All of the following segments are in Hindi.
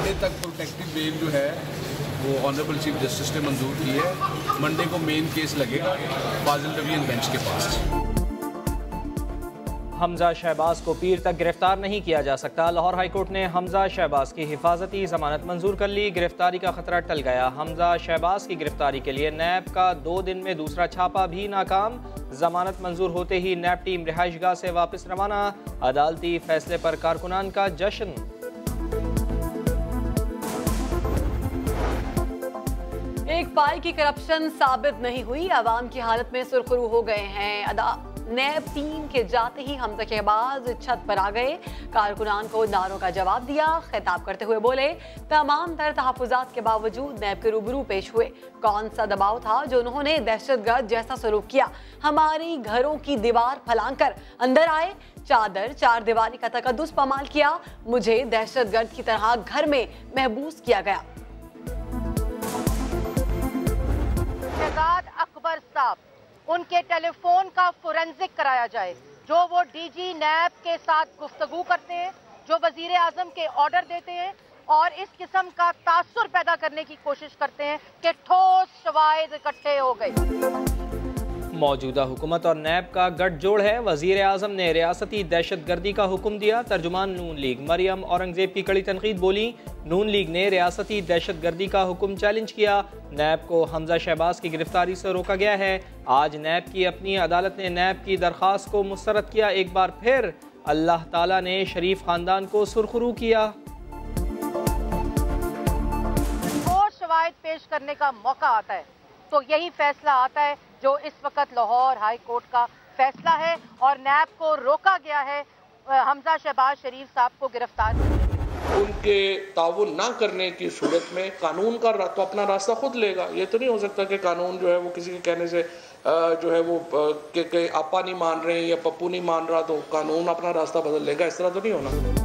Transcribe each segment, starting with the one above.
मंडे तक प्रोटेक्टिव बेल जो है वो ऑनरेबल चीफ जस्टिस ने मंजूर की है। मंडे को मेन केस लगेगा फाजिल डिवीजन बेंच के पास। हमजा शहबाज को पीर तक गिरफ्तार नहीं किया जा सकता। लाहौर हाईकोर्ट ने हमजा शहबाज की हिफाजती जमानत मंजूर कर ली। गिरफ्तारी का खतरा टल गया। हमजा शहबाज की गिरफ्तारी के लिए नैब का 2 दिन में दूसरा छापा भी नाकाम। जमानत मंजूर होते ही नैब टीम रिहाइशगाह से वापस रवाना। अदालती फैसले पर कारकुनान का जश्न। एक पाई की करप्शन साबित नहीं हुई। अवाम की हालत में सुरखरू हो गए हैं। नैब टीम के जाते ही हमजा शहबाज छत पर आ गए। कारकुनान को नारों का जवाब दिया। खिताब करते हुए बोले, तमाम तर तहफुजात के बावजूद नैब के रूबरू पेश हुए। कौन सा दबाव था जो उन्होंने दहशतगर्द जैसा सलूक किया? हमारी घरों की दीवार फलांग कर अंदर आए। चादर चार दीवारी का तकद्दुस पामाल किया। मुझे दहशतगर्द की तरह घर में महबूस किया गया। शहजाद अकबर साहब, उनके टेलीफोन का फोरेंसिक कराया जाए। जो वो डीजी नैब के साथ गुफ्तगू करते हैं, जो वजीर आजम के ऑर्डर देते हैं और इस किस्म का तासुर पैदा करने की कोशिश करते हैं कि ठोस शवाहिद इकट्ठे हो गए। मौजूदा हुकूमत और नैब का गठजोड़ है। वजीर आजम ने रियासती दहशतगर्दी का हुक्म दिया। तर्जुमान नून लीग मरियम औरंगजेब की कड़ी तनकीद बोली। नून लीग ने रियासती दहशतगर्दी का हुक्म चैलेंज किया। नैब को हमजा शहबाज की गिरफ्तारी से रोका गया है। आज नैब की अपनी अदालत ने नैब की दरख्वास्त को मुस्तरद किया। एक बार फिर अल्लाह ताला ने शरीफ खानदान को सुरखरू किया। और शवाहिद पेश करने का मौका आता है तो यही फैसला आता है जो इस वक्त लाहौर हाई कोर्ट का फैसला है और नैब को रोका गया है हमजा शहबाज शरीफ साहब को गिरफ्तार। उनके ताउन ना करने की सूरत में कानून का तो अपना रास्ता खुद लेगा। ये तो नहीं हो सकता कि कानून जो है वो किसी के कहने से जो है वो कि आपा नहीं मान रहे हैं या पप्पू नहीं मान रहा तो कानून अपना रास्ता बदल लेगा। इस तरह तो नहीं होना।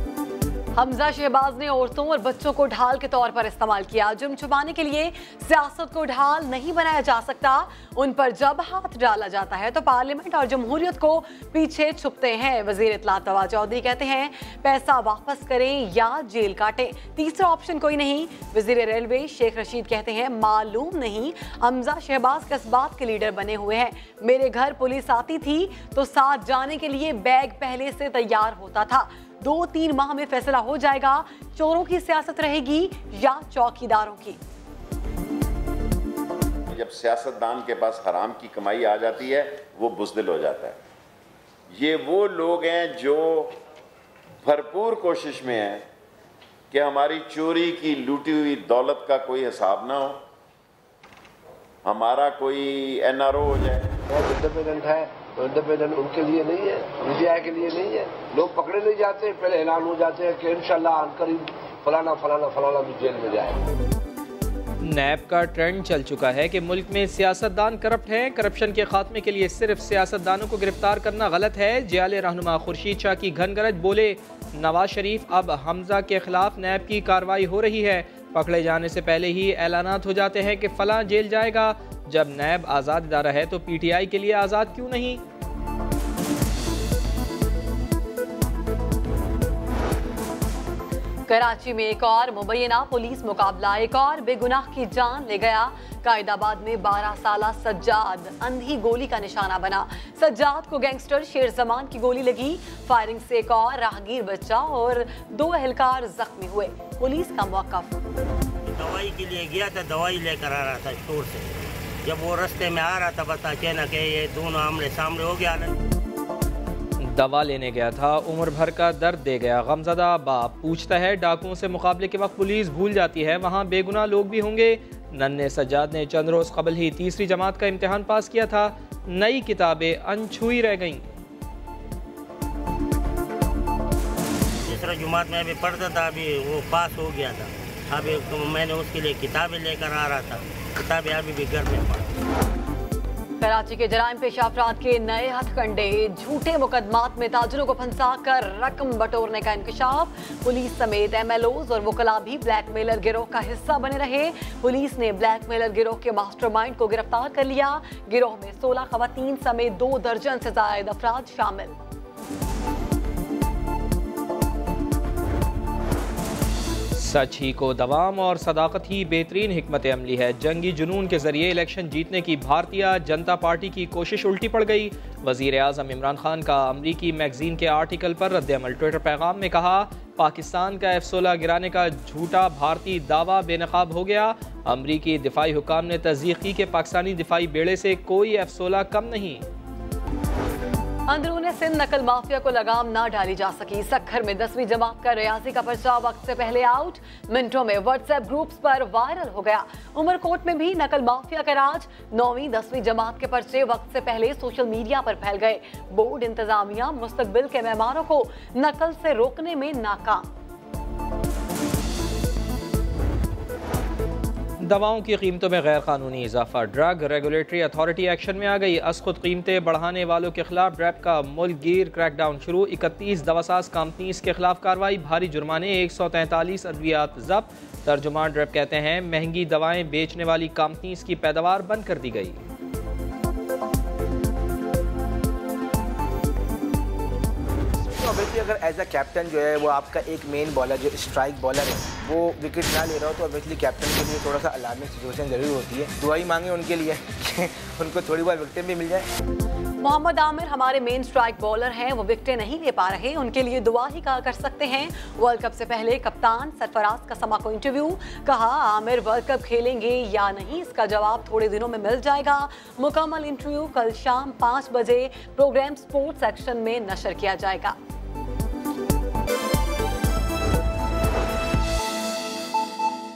हमजा शहबाज ने औरतों और बच्चों को ढाल के तौर पर इस्तेमाल किया। जुर्म छुपाने के लिए सियासत को ढाल नहीं बनाया जा सकता। उन पर जब हाथ डाला जाता है तो पार्लियामेंट और जमहूरियत को पीछे छुपते हैं। वजीर इत्तलात तवा चौधरी कहते हैं, पैसा वापस करें या जेल काटें, तीसरा ऑप्शन कोई नहीं। वजीर रेलवे शेख रशीद कहते हैं, मालूम नहीं हमजा शहबाज किस बात के लीडर बने हुए हैं। मेरे घर पुलिस आती थी तो साथ जाने के लिए बैग पहले से तैयार होता था। 2-3 माह में फैसला हो जाएगा, चोरों की सियासत रहेगी या चौकीदारों की। जब सियासतदान के पास हराम की कमाई आ जाती है वो बुज़दिल हो जाता है। ये वो लोग हैं जो भरपूर कोशिश में हैं कि हमारी चोरी की लूटी हुई दौलत का कोई हिसाब ना हो, हमारा कोई NRO हो जाए। इंडिपेंडेंट है तो इंडिपेंडेंट उनके लिए नहीं है, मीडिया के लिए नहीं है। लोग पकड़े नहीं जाते, पहले ऐलान हो जाते हैं कि इंशाल्लाह अनकरीब फलाना फलाना फलाना भी जेल में जाएगा। नैब का ट्रेंड चल चुका है कि मुल्क में सियासतदान करप्ट हैं। करप्शन के खात्मे के लिए सिर्फ सियासतदानों को गिरफ्तार करना गलत है। जियाले रहनुमा खुर्शीद शाह की घनगरज बोले, नवाज शरीफ अब हमजा के खिलाफ नैब की कार्रवाई हो रही है। पकड़े जाने से पहले ही ऐलानात हो जाते हैं कि फलां जेल जाएगा। जब नैब आज़ाद इदारा है तो PTI के लिए आज़ाद क्यों नहीं? कराची में एक और मुबैना पुलिस मुकाबला, एक और बेगुनाह की जान ले गया। कायदाबाद में 12 साला सज्जाद अंधी गोली का निशाना बना। सज्जाद को गैंगस्टर शेर जमान की गोली लगी। फायरिंग से एक और राहगीर बच्चा और 2 एहलकार जख्मी हुए। पुलिस का मौक़िफ़। दवाई के लिए गया था, दवाई लेकर आ रहा था स्टोर से। जब वो रास्ते में आ रहा था बस अचानक ये दोनों आमने सामने हो गया। दवा लेने गया था, उम्र भर का दर्द दे गया। गमज़दा बाप पूछता है, डाकुओं से मुकाबले के वक्त पुलिस भूल जाती है वहाँ बेगुनाह लोग भी होंगे। नन्हे सज्जाद ने चंद रोज़ कबल ही तीसरी जमात का इम्तिहान पास किया था। नई किताबें अनछुई रह गईं। तीसरा जमात में अभी पढ़ता था, अभी वो पास हो गया था। अभी तो मैंने उसके लिए किताबें लेकर आ रहा था, किताबें अभी भी घर में पढ़। कराची के जराइम पेश अफराद के नए हथकंडे, झूठे मुकदमात में ताजिरों को फंसाकर रकम बटोरने का इंकशाफ। पुलिस समेत MLOs और वकला भी ब्लैकमेलर गिरोह का हिस्सा बने रहे। पुलिस ने ब्लैकमेलर गिरोह के मास्टरमाइंड को गिरफ्तार कर लिया। गिरोह में 16 खवातीन समेत 2 दर्जन से जायद अफराद शामिल। सच ही को दवाम और सदाकत ही बेहतरीन हिकमत अमली है। जंगी जुनून के जरिए इलेक्शन जीतने की भारतीय जनता पार्टी की कोशिश उल्टी पड़ गई। वज़ीर आज़म इमरान खान का अमरीकी मैगजीन के आर्टिकल पर रद्द-ए-अमल। ट्विटर पैगाम में कहा, पाकिस्तान का F-16 गिराने का झूठा भारतीय दावा बेनकाब हो गया। अमरीकी दिफाई हुकाम ने तस्दीक की कि पाकिस्तानी दिफाई बेड़े से कोई F-16 कम नहीं। अंदरूनी सिंध नकल माफिया को लगाम ना डाली जा सकी। सक्खर में 10वीं जमात का रियाजी का पर्चा वक्त से पहले आउट। मिनटों में व्हाट्सएप ग्रुप्स पर वायरल हो गया। उमरकोट में भी नकल माफिया का राज। 9वीं 10वीं जमात के पर्चे वक्त से पहले सोशल मीडिया पर फैल गए। बोर्ड इंतजामिया मुस्तकबिल के मेहमानों को नकल से रोकने में नाकाम। दवाओं की कीमतों में गैर कानूनी इजाफा। ड्रग रेगुलेटरी अथॉरिटी एक्शन में आ गई। असखुद कीमतें बढ़ाने वालों के खिलाफ ड्रैप का मुल्कगीर क्रैकडाउन शुरू। 31 दवासाज कंपनीज के खिलाफ कार्रवाई। भारी जुर्माने। 143 अद्वियात जब्त। तर्जुमान ड्रैप कहते हैं महंगी दवाएं बेचने वाली कंपनीज की पैदावार बंद कर दी गई। ऑब्वियसली अगर एज अ कैप्टन जो है वो आपका एक मेन बॉलर जो स्ट्राइक बॉलर है वो विकेट ना ले रहा हो तो ऑब्वियसली कैप्टन के लिए थोड़ा सा अलार्मिंग सिचुएशन जरूर होती है। दुआ ही मांगे उनके लिए उनको थोड़ी बहुत विकेट भी मिल जाए। मोहम्मद आमिर हमारे मेन स्ट्राइक बॉलर हैं, वो विकेटें नहीं ले पा रहे, उनके लिए दुआ ही कर सकते हैं। वर्ल्ड कप से पहले कप्तान सरफराज का समा को इंटरव्यू। कहा, आमिर वर्ल्ड कप खेलेंगे या नहीं इसका जवाब थोड़े दिनों में मिल जाएगा। मुकम्मल इंटरव्यू कल शाम 5 बजे प्रोग्राम स्पोर्ट्स सेक्शन में नशर किया जाएगा।